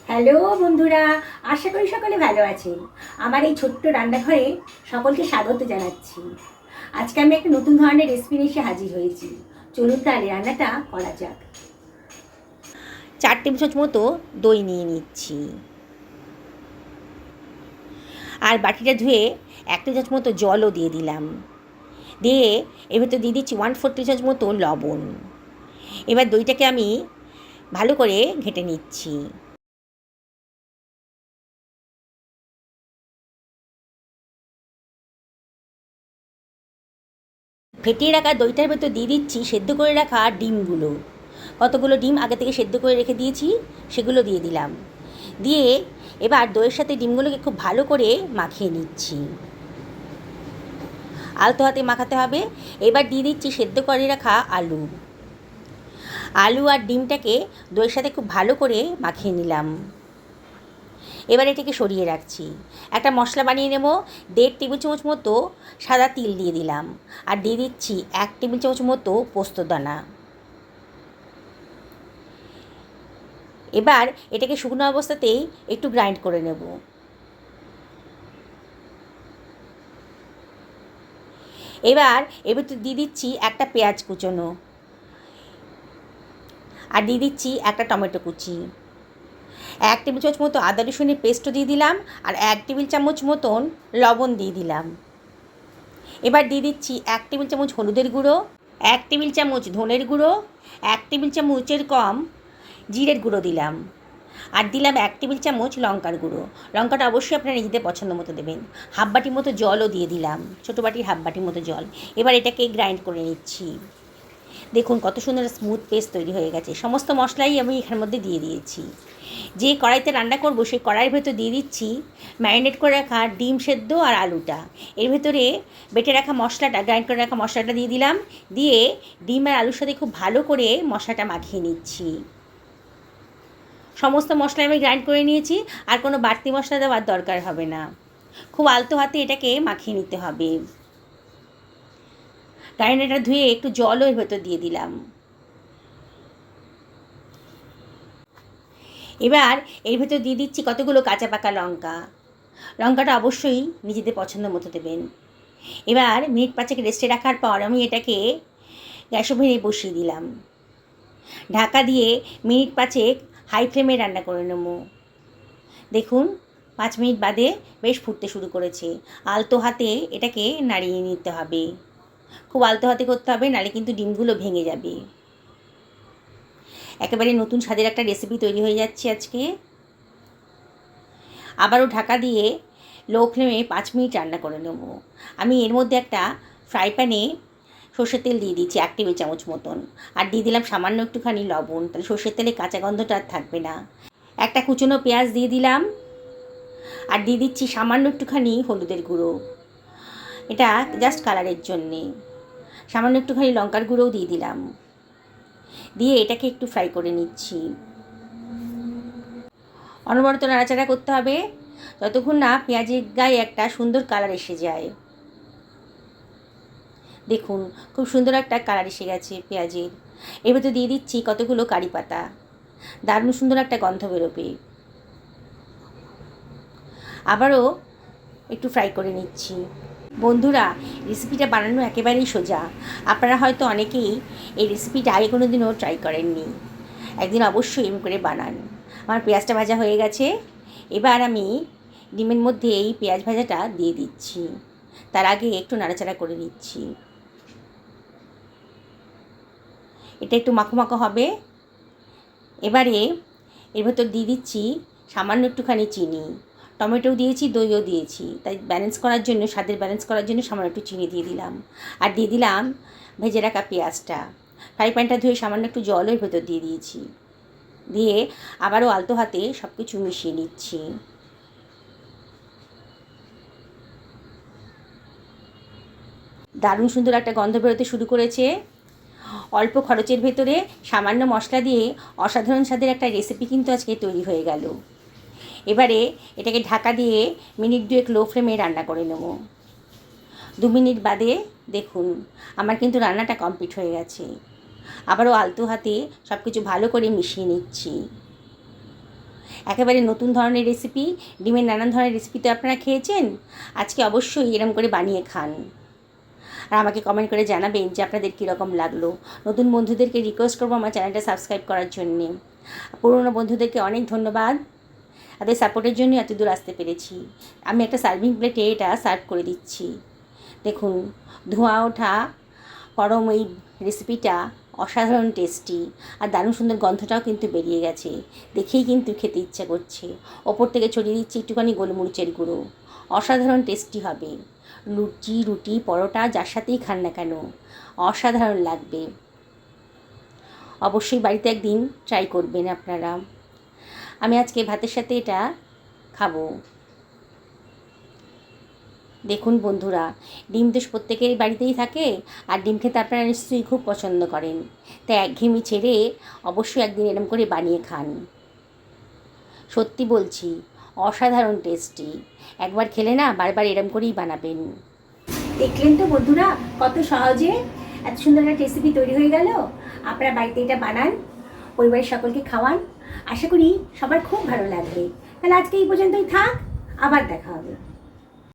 Hello বন্ধুরা, আশা করি সকলে ভালো আছেন। আমার এই ছোট্ট রান্নাঘরে সকলকে স্বাগত জানাচ্ছি। আজকে আমি একটা নতুন ধরনের রেসিপি নিয়ে এসে হাজির হয়েছি। চলুন তাহলে রান্নাটা করা যাক। 4 টেবিল চামচ মতো দই নিয়ে নিচ্ছি, আর বাটিটা ধুয়ে 1 টেবিল চামচ মতো জলও দিয়ে দিলাম। দিয়ে এর ভেতর দিয়ে দিচ্ছি 1/4 টেবিল চামচ মতো লবণ। এবার দইটাকে আমি ভালো করে ঘেঁটে নিচ্ছি। ফেটিয়ে রাখা দইটার ভেতর দিয়ে দিচ্ছি সেদ্ধ করে রাখা ডিমগুলো। কতগুলো ডিম আগে থেকে সেদ্ধ করে রেখে দিয়েছি, সেগুলো দিয়ে দিলাম। দিয়ে এবার দইয়ের সাথে ডিমগুলোকে খুব ভালো করে মাখিয়ে নিচ্ছি। আলতো হাতে মাখাতে হবে। এবার দিয়ে দিচ্ছি সেদ্ধ করে রাখা আলু। আলু আর ডিমটাকে দইয়ের সাথে খুব ভালো করে মাখিয়ে নিলাম। এবার এটাকে সরিয়ে রাখছি। একটা মশলা বানিয়ে নেব। 1.5 টেবিল চামচ মতো সাদা তিল দিয়ে দিলাম, আর দিয়ে দিচ্ছি 1 টেবিল চামচ মতো পোস্ত দানা। এবার এটাকে শুকনো অবস্থাতেই একটু গ্রাইন্ড করে নেব। এবার এর ভিতর দিয়ে দিচ্ছি একটা পেঁয়াজ কুচোনো, আর দিয়ে দিচ্ছি একটা টমেটো কুচি। 1 টেবিল চামচ মতো আদা রসুনের পেস্টও দিয়ে দিলাম, আর 1 টেবিল চামচ মতন লবণ দিয়ে দিলাম। এবার দিয়ে দিচ্ছি 1 টেবিল চামচ হলুদের গুঁড়ো, 1 টেবিল চামচ ধনের গুঁড়ো, 1 টেবিল চামচের কম জিরের গুঁড়ো দিলাম, আর দিলাম 1 টেবিল চামচ লঙ্কার গুঁড়ো। লঙ্কাটা অবশ্যই আপনারা নিজেদের পছন্দ মতো দেবেন। হাফ বাটি মতো জলও দিয়ে দিলাম, ছোটো বাটির হাফ বাটির মতো জল। এবার এটাকে গ্রাইন্ড করে নিচ্ছি। দেখুন কত সুন্দর স্মুথ পেস্ট তৈরি হয়ে গেছে। সমস্ত মশলাই আমি এখানের মধ্যে দিয়ে দিয়েছি। যে কড়াইতে রান্না করব সেই কড়াইয়ের ভেতর দিয়ে দিচ্ছি ম্যারিনেট করে রাখা ডিম সেদ্ধ আর আলুটা। এর ভেতরে বেটে রাখা মশলাটা, গ্রাইন্ড করে রাখা মশলাটা দিয়ে দিলাম। দিয়ে ডিম আর আলুর সাথে খুব ভালো করে মশলাটা মাখিয়ে নিচ্ছি। সমস্ত মশলা আমি গ্রাইন্ড করে নিয়েছি, আর কোনো বাড়তি মশলা দেওয়ার দরকার হবে না। খুব আলতো হাতে এটাকে মাখিয়ে নিতে হবে। গ্রাইন্ডারটা ধুয়ে একটু জলও এর ভেতর দিয়ে দিলাম। এবার এর ভেতর দিয়ে দিচ্ছি কতগুলো কাঁচা পাকা লঙ্কা। লঙ্কাটা অবশ্যই নিজেদের পছন্দ মতো দেবেন। এবার মিনিট 5 রেস্টে রাখার পর আমি এটাকে গ্যাস ওভেনে বসিয়ে দিলাম। ঢাকা দিয়ে মিনিট 5 হাই ফ্লেমে রান্না করে নেব। দেখুন 5 মিনিট বাদে বেশ ফুটতে শুরু করেছে। আলতো হাতে এটাকে নাড়িয়ে নিতে হবে। খুব আলতো হাতে করতে হবে, নাহলে কিন্তু ডিমগুলো ভেঙে যাবে। একেবারে নতুন স্বাদের একটা রেসিপি তৈরি হয়ে যাচ্ছে আজকে। আবারও ঢাকা দিয়ে লো ফ্লেমে 5 মিনিট রান্না করে নেব। আমি এর মধ্যে একটা ফ্রাই প্যানে সর্ষের তেল দিয়ে দিচ্ছি 1 টেবিল চামচ মতন, আর দিয়ে দিলাম সামান্য একটুখানি লবণ, তাহলে সর্ষের তেলে কাঁচা গন্ধটা আর থাকবে না। একটা কুচনো পেঁয়াজ দিয়ে দিলাম, আর দিয়ে দিচ্ছি সামান্য একটুখানি হলুদের গুঁড়ো, এটা জাস্ট কালারের জন্যে। সামান্য একটুখানি লঙ্কার গুঁড়োও দিয়ে দিলাম। দিয়ে এটাকে একটু ফ্রাই করে নিচ্ছি। অনবরত নাড়াচাড়া করতে হবে যতক্ষণ না পেঁয়াজের গায়ে একটা সুন্দর কালার এসে যায়। দেখুন খুব সুন্দর একটা কালার এসে গেছে পেঁয়াজের। এর ভেতর দিয়ে দিচ্ছি কতগুলো কারি পাতা, দারুণ সুন্দর একটা গন্ধ বেরোবে। আবারও একটু ফ্রাই করে নিচ্ছি। বন্ধুরা, রেসিপিটা বানানো একেবারেই সোজা। আপনারা হয়তো অনেকেই এই রেসিপিটা আগে কোনো দিনও ট্রাই করেননি। একদিন অবশ্যই এম করে বানান। আমার পেঁয়াজটা ভাজা হয়ে গেছে। এবার আমি ডিমের মধ্যে এই পেঁয়াজ ভাজাটা দিয়ে দিচ্ছি। তার আগে একটু নাড়াচাড়া করে নিচ্ছি। এটা একটু মাখো মাখো হবে। এবারে এর ভেতর দিয়ে দিচ্ছি সামান্য একটুখানি চিনি। টমেটোও দিয়েছি, দইও দিয়েছি, তাই ব্যালেন্স করার জন্য, স্বাদের ব্যালেন্স করার জন্য সামান্য একটু চিনি দিয়ে দিলাম। আর দিয়ে দিলাম ভেজে রাখা পেঁয়াজটা। ফ্রাই প্যানটা ধুয়ে সামান্য একটু জল এর ভেতর দিয়ে দিয়েছি। দিয়ে আবারও আলতো হাতে সব কিছু মিশিয়ে নিচ্ছি। দারুণ সুন্দর একটা গন্ধ বেরোতে শুরু করেছে। অল্প খরচের ভেতরে সামান্য মশলা দিয়ে অসাধারণ স্বাদের একটা রেসিপি কিন্তু আজকে তৈরি হয়ে গেল। এবারে এটাকে ঢাকা দিয়ে মিনিট 2 লো ফ্লেমে রান্না করে নেব। 2 মিনিট বাদে দেখুন আমার কিন্তু রান্নাটা কমপ্লিট হয়ে গেছে। আবারও আলতো হাতে সব কিছু ভালো করে মিশিয়ে নিচ্ছি। একেবারে নতুন ধরনের রেসিপি। ডিমের নানান ধরনের রেসিপি তো আপনারা খেয়েছেন, আজকে অবশ্যই এরম করে বানিয়ে খান। আর আমাকে কমেন্ট করে জানাবেন যে আপনাদের কীরকম লাগলো। নতুন বন্ধুদেরকে রিকোয়েস্ট করবো আমার চ্যানেলটা সাবস্ক্রাইব করার জন্যে। পুরনো বন্ধুদেরকে অনেক ধন্যবাদ, তাদের সাপোর্টের জন্য এত দূর আসতে পেরেছি। আমি একটা সার্ভিং প্লেটে এটা সার্ভ করে দিচ্ছি। দেখুন, ধোঁয়া ওঠা গরম এই রেসিপিটা অসাধারণ টেস্টি, আর দারুণ সুন্দর গন্ধটাও কিন্তু বেরিয়ে গেছে, দেখেই কিন্তু খেতে ইচ্ছা করছে। ওপর থেকে ছড়িয়ে দিচ্ছি একটুখানি গোলমরিচের গুঁড়ো। অসাধারণ টেস্টি হবে। লুচি, রুটি, পরোটা যার সাথেই খান না কেন অসাধারণ লাগবে। অবশ্যই বাড়িতে একদিন ট্রাই করবেন আপনারা। আমি আজকে ভাতের সাথে এটা খাবো। দেখুন বন্ধুরা, ডিম তো প্রত্যেকেরই বাড়িতেই থাকে, আর ডিম খেতে আপনারা নিশ্চয়ই খুব পছন্দ করেন। তাই একঘেয়েমি ছেড়ে অবশ্যই একদিন এরম করে বানিয়ে খান। সত্যি বলছি, অসাধারণ টেস্টি। একবার খেলে না বারবার এরম করেই বানাবেন। দেখলেন তো বন্ধুরা, কত সহজে এত সুন্দর একটা রেসিপি তৈরি হয়ে গেল। আপনারা বাড়িতে এটা বানান, পরিবারের সকলকে খাওয়ান, আশা করি সবার খুব ভালো লাগবে। তাহলে আজকে এই পর্যন্তই থাক, আবার দেখা হবে।